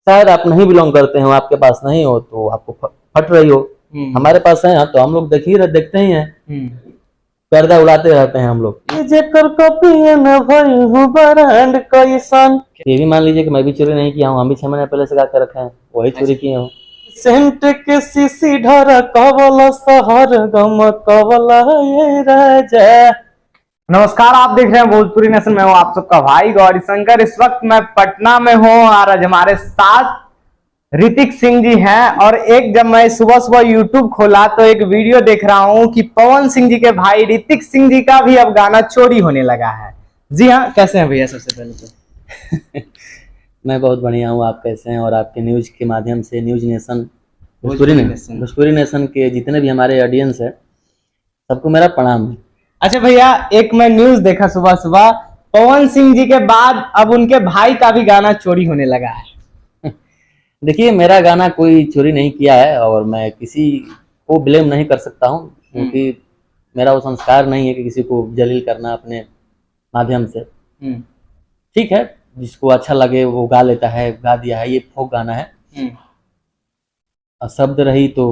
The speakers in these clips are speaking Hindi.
शायद आप नहीं बिलोंग करते हो, आपके पास नहीं हो तो आपको फट रही हो। हमारे पास है तो हम लोग देखते ही हैं, पर्दा उड़ाते रहते हैं हम लोग। ये भी मान लीजिए कि मैं भी चोरी नहीं किया हूँ, हम भी 6 महीने पहले से गा के रखे हैं, वही चोरी किए हूँ। सेंट के सीसी ढरा कवला शहर गम कवला ये राजा। नमस्कार, आप देख रहे हैं भोजपुरी नेशन में हूँ आप सबका भाई गौरी शंकर। इस वक्त मैं पटना में हूँ और आज हमारे साथ ऋतिक सिंह जी हैं। और एक जब मैं सुबह सुबह यूट्यूब खोला तो एक वीडियो देख रहा हूँ कि पवन सिंह जी के भाई ऋतिक सिंह जी का भी अब गाना चोरी होने लगा है। जी हाँ, कैसे हैं भैया? सबसे पहले तो मैं बहुत बढ़िया हूँ, आप कैसे हैं? और आपके न्यूज के माध्यम से न्यूज नेशन भोजपुरी नेशन के जितने भी हमारे ऑडियंस है सबको मेरा प्रणाम है। अच्छा भैया, एक मैं न्यूज देखा सुबह सुबह, पवन सिंह जी के बाद अब उनके भाई का भी गाना चोरी होने लगा है। देखिए, मेरा गाना कोई चोरी नहीं किया है और मैं किसी को ब्लेम नहीं कर सकता हूँ, क्योंकि मेरा वो संस्कार नहीं है कि किसी को जलील करना अपने माध्यम से। ठीक है, जिसको अच्छा लगे वो गा लेता है, गा दिया है, ये फोक गाना है। और शब्द रही तो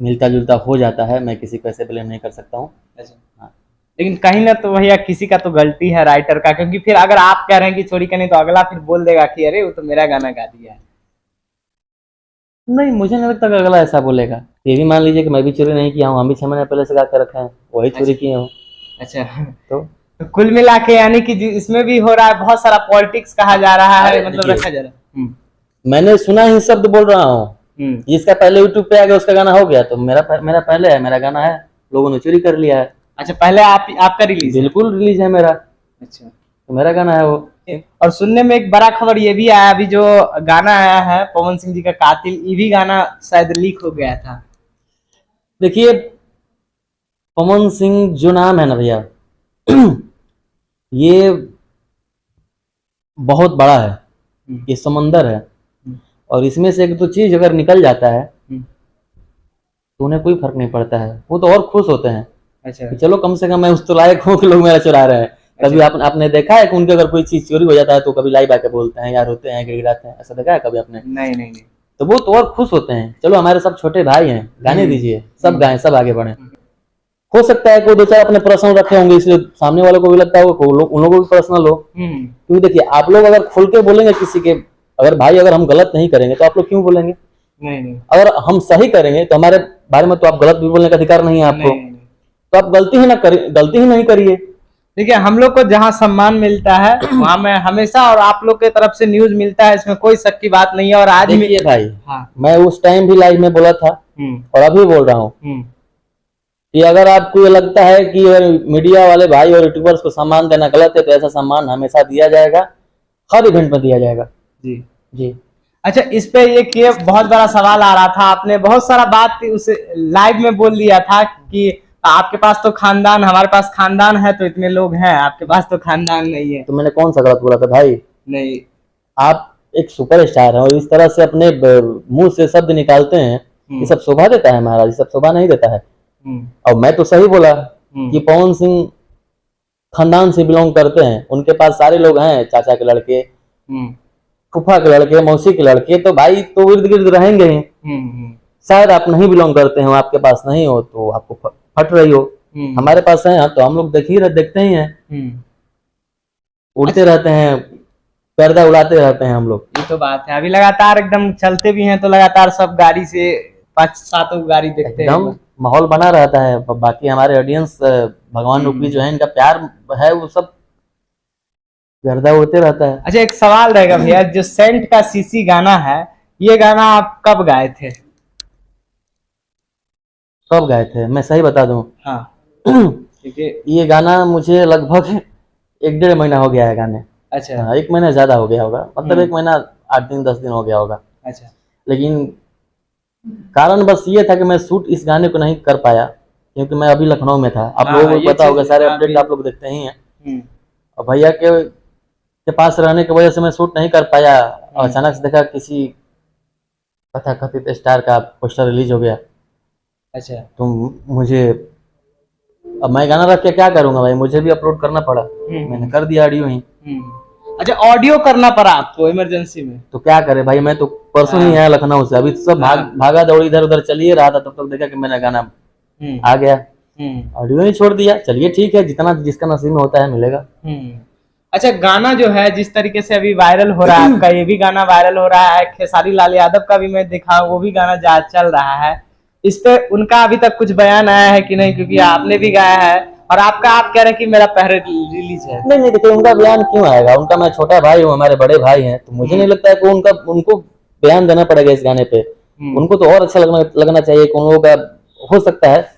मिलता जुलता हो जाता है, मैं किसी को ऐसे ब्लेम नहीं कर सकता हूँ। हाँ। लेकिन कहीं ना तो भैया किसी का तो गलती है, राइटर का, क्योंकि फिर अगर आप कह रहे हैं कि चोरी करनी तो अगला फिर बोल देगा कि अरे वो तो मेरा गाना गा दिया है। नहीं, मुझे नहीं लगता कि अगला ऐसा बोलेगा। ये भी मान लीजिए कि मैं भी चोरी नहीं किया हूँ, हम भी 6 महीने पहले से गा के रखे हैं, वही चोरी किए हूँ। अच्छा, तो कुल मिला के यानी कि इसमें भी हो रहा है, बहुत सारा पॉलिटिक्स कहा जा रहा है, मतलब रखा जा रहा है। मैंने सुना ही शब्द बोल रहा हूँ, जिसका पहले यूट्यूब पे आ गया उसका गाना हो गया, तो मेरा पहले है, मेरा गाना है, लोगों ने चोरी कर लिया है। अच्छा, पहले आपका रिलीज? बिल्कुल रिलीज है मेरा। अच्छा, तो मेरा गाना है वो। और सुनने में एक बड़ा खबर ये भी आया, अभी जो गाना आया है पवन सिंह जी का कातिल, ये भी गाना शायद लीक हो गया था। देखिए, पवन सिंह जो नाम है ना भैया, ये बहुत बड़ा है, ये समंदर है, और इसमें से एक तो चीज अगर निकल जाता है तो उन्हें कोई फर्क नहीं पड़ता है, वो तो और खुश होते हैं। अच्छा, कि चलो कम से कम मैं उस तो लायक हूँ कि लोग मेरा चुरा रहे हैं। कभी आपने देखा है कि उनके अगर कोई चीज चोरी हो जाता है तो कभी लाइव आके बोलते हैं, यार रोते हैं, गिड़गिड़ाते हैं? ऐसा देखा है कभी आपने? नहीं। तो वो तो और खुश होते हैं, चलो हमारे सब छोटे भाई हैं, गाने दीजिए, सब गाएं, सब आगे बढ़े। हो सकता है कोई दो चार अपने पर्सनल रखे होंगे, इसलिए सामने वालों को भी लगता है उन लोगों को भी पर्सनल हो। क्योंकि देखिए, आप लोग अगर खुल के बोलेंगे किसी के, अगर भाई अगर हम गलत नहीं करेंगे तो आप लोग क्यों बोलेंगे? नहीं। अगर हम सही करेंगे तो हमारे बारे में तो आप गलत भी बोलने का अधिकार नहीं है आपको। तो आप गलती ही नहीं करिए। देखिए, हम लोग को जहाँ सम्मान मिलता है वहाँ में हमेशा, और आप लोग के तरफ से न्यूज मिलता है, इसमें कोई शक की बात नहीं है। और आज देखिए भाई, मैं उस टाइम भी लाइव में बोला था और अभी बोल रहा हूँ कि अगर आपको ये लगता है कि मीडिया वाले भाई और यूट्यूबर्स को सम्मान देना गलत है, तो ऐसा सम्मान हमेशा दिया जाएगा, हर इवेंट में दिया जाएगा। जी। अच्छा, इस पे ये बहुत बड़ा सवाल आ रहा था, आपने बहुत सारा बात उस लाइव में बोल दिया था कि आपके पास तो खानदान, हमारे पास खानदान है तो इतने लोग हैं, आपके पास तो खानदान नहीं है। तो मैंने कौन सा गलत बोला था भाई? नहीं, आप एक सुपरस्टार हैं और इस तरह से अपने मुंह से शब्द निकालते हैं, ये सब शोभा देता है महाराज? ये सब शोभा नहीं देता है। और मैं तो सही बोला कि पवन सिंह खानदान से बिलोंग करते हैं, उनके पास सारे लोग हैं, चाचा के लड़के, फूफा के लड़के, मौसी के लड़के, तो भाई तो इर्द गिर्द रहेंगे ही। शायद आप नहीं बिलोंग करते हो, आपके पास नहीं हो तो आपको फट रही हो। हमारे पास है तो हम लोग देखते ही हैं, उड़ते रहते हैं, पर्दा उड़ाते रहते हैं हम लोग। ये तो बात है, अभी लगातार एकदम चलते भी हैं तो लगातार सब गाड़ी से 5-7 गाड़ी देखते हैं, एकदम माहौल बना रहता है। बाकी हमारे ऑडियंस भगवान रूपी जो है, इनका प्यार है, वो सब गर्दा उड़ते रहता है। अच्छा, एक सवाल रहेगा भैया, जो सेंट का सीसी गाना है, ये गाना आप कब गाए थे? कब गाए थे मैं सही बता दूं? हाँ। ये गाना मुझे लगभग 1-1.5 महीना हो गया है गाने। अच्छा। 1 महीना ज्यादा हो गया होगा, मतलब 1 महीना 8 दिन 10 दिन हो गया होगा। अच्छा। लेकिन कारण बस ये था कि मैं शूट इस गाने को नहीं कर पाया, क्योंकि मैं अभी लखनऊ में था। आप लोगों को पता होगा, सारे अपडेट आप लोग देखते ही हैं। और भैया के पास रहने की वजह से मैं शूट नहीं कर पाया, और अचानक से देखा किसी तथाकथित स्टार का पोस्टर रिलीज हो गया। अच्छा। तो मुझे, अब मैं गाना रख के क्या करूंगा भाई, मुझे भी अपलोड करना पड़ा, मैंने कर दिया ऑडियो ही। अच्छा, ऑडियो करना पड़ा आपको इमरजेंसी में? तो क्या करे भाई, मैं तो परसों ही आया लखनऊ से, अभी तो सब भागा दौड़ी इधर उधर चलिए रहा था, तब तक देखा कि मेरा गाना आ गया, ऑडियो ही छोड़ दिया। चलिए ठीक है, जितना जिसका नसीब में होता है मिलेगा। अच्छा, गाना जो है जिस तरीके से अभी वायरल हो रहा है आपका, ये भी गाना वायरल हो रहा है, खेसारी लाल यादव का भी मैं देखा वो भी गाना चल रहा है, इस पे उनका अभी तक कुछ बयान आया है कि नहीं? क्योंकि आपने भी गाया है और आप कह रहे हैं कि मेरा पहले रिलीज है। नहीं देखिए, उनका बयान क्यों आएगा, उनका मैं छोटा भाई हूँ, हमारे बड़े भाई हैं, तो मुझे नहीं लगता है कि उनको बयान देना पड़ेगा इस गाने पे। उनको तो और अच्छा लगना चाहिए कि उन लोगों का हो सकता है,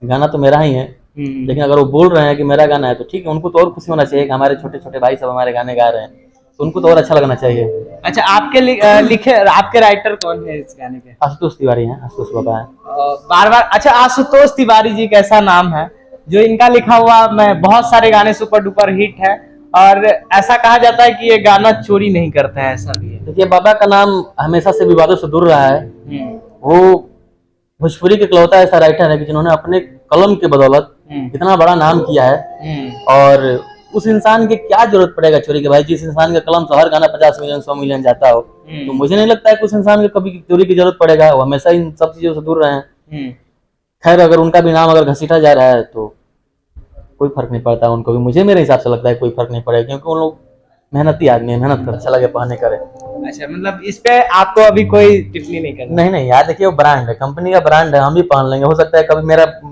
गाना तो मेरा ही है, लेकिन अगर वो बोल रहे हैं कि मेरा गाना है तो ठीक है, उनको तो और खुशी होना चाहिए कि हमारे छोटे छोटे भाई सब हमारे गाने गा रहे हैं, तो उनको तो और अच्छा लगना चाहिए। अच्छा, आपके लिखे आपके राइटर कौन है इस गाने के? आशुतोष तिवारी हैं, आशुतोष बाबा हैं। बार अच्छा, आशुतोष तिवारी जी का ऐसा नाम है जो इनका लिखा हुआ मैं बहुत सारे गाने सुपर डुपर हिट है, और ऐसा कहा जाता है कि ये गाना चोरी नहीं करते हैं, ऐसा भी है। देखिए, बाबा का नाम हमेशा से विवादों से दूर रहा है। वो भोजपुरी के इकलौता ऐसा राइटर है कि जिन्होंने अपने कलम के बदौलत इतना बड़ा नाम किया है, और उस इंसान की क्या जरूरत पड़ेगा चोरी के भाई, जिस इंसान का कलम से हर गाना 50 मिलियन 100 मिलियन जाता हो, तो मुझे नहीं लगता है कि उस इंसान को कभी चोरी की जरूरत पड़ेगा, वो हमेशा इन सब चीजों से दूर रहे हैं। खैर, अगर उनका भी नाम अगर घसीटा जा रहा है तो कोई फर्क नहीं पड़ता उनको भी, मुझे मेरे हिसाब से लगता है कोई फर्क नहीं पड़ेगा, क्योंकि उन लोग मेहनती आदमी है, मेहनत कर अच्छा लगे पहने करे। अच्छा, मतलब इस पे आपको अभी कोई टिप्पणी नहीं करनी? नहीं यार, देखिए वो ब्रांड है, कंपनी का ब्रांड है, हम भी पहन लेंगे, हो सकता है कभी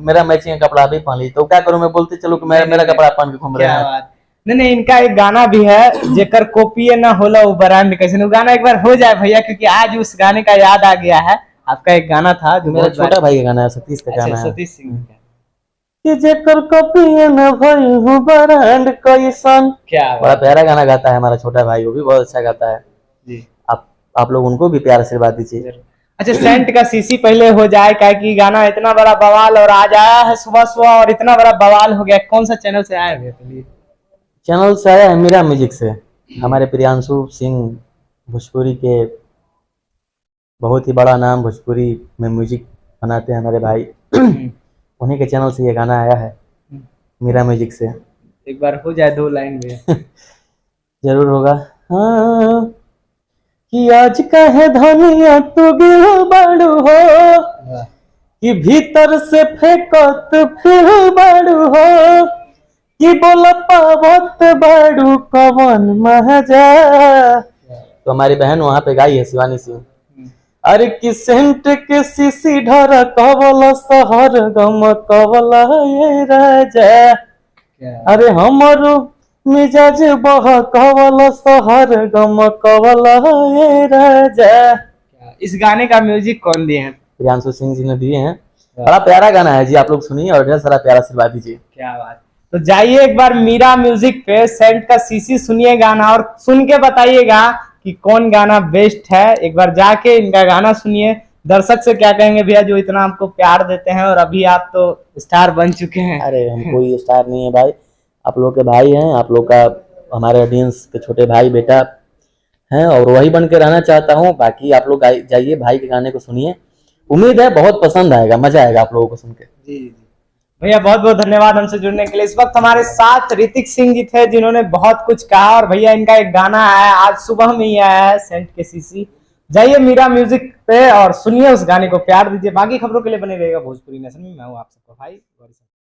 मेरा मैचिंग का कपड़ा भी पहन लीजिए, तो क्या करूं, मैं बोलते चलो कि मेरा कपड़ा पहन के घूम रहे हैं। नहीं, इनका एक गाना भी है, जेकर कॉपी ना होला वो ब्रांड कैसे, गाना एक बार हो जाए भैया, क्योंकि आज उस गाने का याद आ गया है। आपका एक गाना था जो मेरा छोटा भाई का गाना है, सतीश का गाना है, सतीश सिंह का, कि जेकर कॉपी ना भई हूं ब्रांड कैसन। क्या बड़ा प्यारा गाना गाता है हमारा छोटा भाई, वो भी बहुत अच्छा गाता है जी। आप लोग उनको भी प्यार से आशीर्वाद दीजिए। अच्छा, सेंट का सीसी पहले हो जाए, क्या कि गाना इतना बड़ा बवाल और आज आया है सुबह और इतना बड़ा बवाल हो गया, कौन सा चैनल से आया है? चैनल से आया है मीरा म्यूजिक से, हमारे प्रियांशु सिंह भोजपुरी के बहुत ही बड़ा नाम, भोजपुरी में म्यूजिक बनाते हैं हमारे भाई, उन्हीं के चैनल से ये गाना आया है मीरा म्यूजिक से। एक बार हो जाए 2 लाइन में जरूर होगा। हाँ, कि आज का है धनिया तू गिल बाड़ू हो, कि भीतर से फेंकत फिर बाड़ू हो, कि बोला पावत बाड़ू कवन महजा। तो हमारी बहन वहां पे गाई है, शिवानी सिंह। अरे कि सेंट के सीसी ढर कवला शहर गम कवला ये राजा, अरे हमारो मिजाज बह कवला शहर गम कवला ये राजा। इस गाने का म्यूजिक कौन दिए हैं? प्रियांशु सिंह जी ने दिए हैं, बड़ा प्यारा गाना है जी, आप लोग सुनिए और ढेर सारा प्यारा आशीर्वाद दीजिए। क्या बात। तो जाइए एक बार मीरा म्यूजिक पे सेंट का सीसी सुनिए गाना, और सुन के बताइएगा कि कौन गाना बेस्ट है। एक बार जाके इनका गाना सुनिए। दर्शक से क्या कहेंगे भैया जो इतना आपको प्यार देते हैं, और अभी आप तो स्टार बन चुके हैं। अरे हम कोई स्टार नहीं है भाई, आप लोग के भाई हैं, आप लोग का हमारे ऑडियंस के छोटे भाई बेटा हैं, और वही बन के रहना चाहता हूँ। बाकी आप लोग जाइए भाई के गाने को सुनिए, उम्मीद है बहुत पसंद आएगा, मजा आएगा आप लोगों को सुन के। जी भैया, बहुत बहुत धन्यवाद हमसे जुड़ने के लिए। इस वक्त हमारे साथ ऋतिक सिंह जी थे जिन्होंने बहुत कुछ कहा, और भैया इनका एक गाना आया आज सुबह में ही आया है, सेंट के सीसी। जाइए मीरा म्यूजिक पे और सुनिए उस गाने को, प्यार दीजिए। बाकी खबरों के लिए बने रहेगा भोजपुरी नेशन में। मैं हूँ आप सबका भाई।